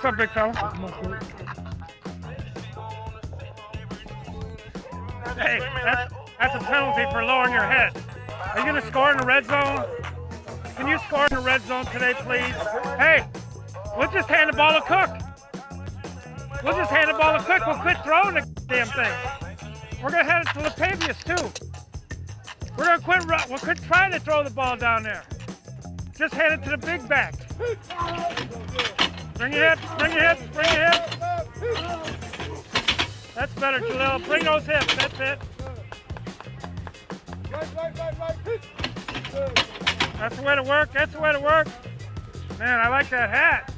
What's up, big fella? Hey, that's a penalty for lowering your head. Are you going to score in the red zone? Can you score in the red zone today, please? Hey, we'll just hand the ball to Cook. We'll just hand the ball to Cook. We'll quit throwing the damn thing. We're going to hand it to Latavius, too. We're going to we'll quit trying to throw the ball down there. Just hand it to the big back. Bring your hips, bring your hips, bring your hips. That's better, Jalil. Bring those hips, that's it. That's the way to work, that's the way to work. Man, I like that hat.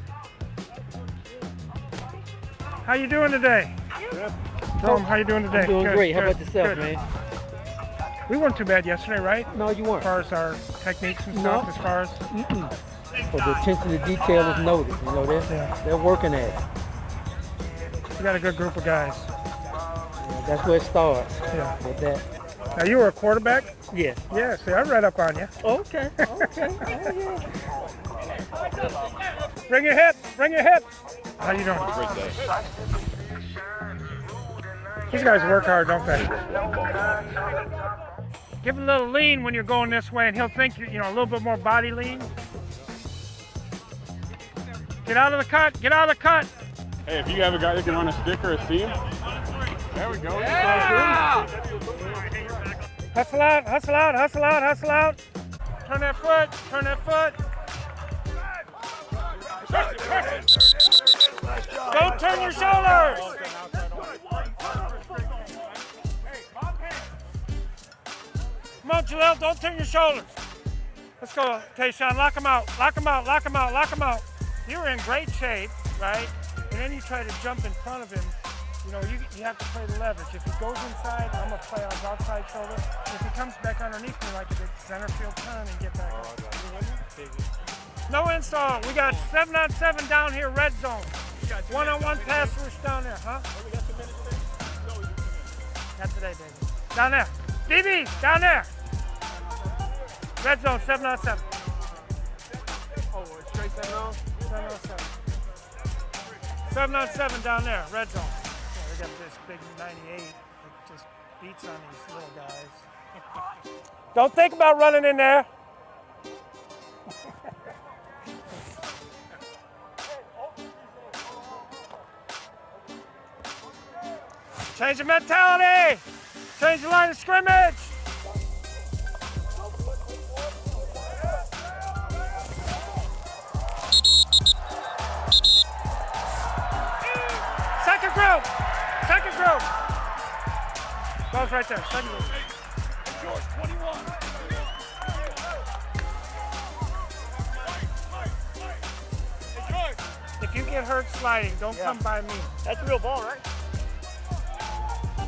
How you doing today? Good. Tell them how you doing today. I'm doing good, great. How good, about yourself, good. man? We weren't too bad yesterday, right? No, you weren't. As far as our techniques and stuff, as far as... But the attention to detail is noted. You know, they're working at it. You got a good group of guys. Yeah, that's where it starts. Yeah. With that. Now, you were a quarterback? Yes. Yeah, see, I read up on you. Okay. Okay. Oh, yeah. Bring your hips, bring your hips. How you doing? Great day. These guys work hard, don't they? Give him a little lean when you're going this way, and he'll think you're, a little bit more body lean. Get out of the cut, get out of the cut. Hey, if you have a guy that can run a stick or a seam, there we go. Yeah! Hustle out, hustle out, hustle out, hustle out. Turn that foot, turn that foot. Don't turn your shoulders. Come on, Jalil, don't turn your shoulders. Let's go, Tayshawn, lock him out, lock him out, lock him out, lock him out. You're in great shape, right? And then you try to jump in front of him. You have to play the leverage. If he goes inside, I'm going to play on his outside shoulder. If he comes back underneath me like a big center field turn and get back up. No install. We got 7-on-7 down here, red zone. One-on-one pass rush down there, huh? Not today, baby. Down there. DB, down there. Red zone, 7-on-7. Oh, straight 7-0? 7-on-7. 7-on-7 down there, red zone. Yeah, they got this big 98 that just beats on these little guys. Don't think about running in there. Change the mentality. Change the line of scrimmage. Second group. Second group. Goes right there. Second group. George, 21. If you get hurt sliding, don't come by me. That's a real ball, right?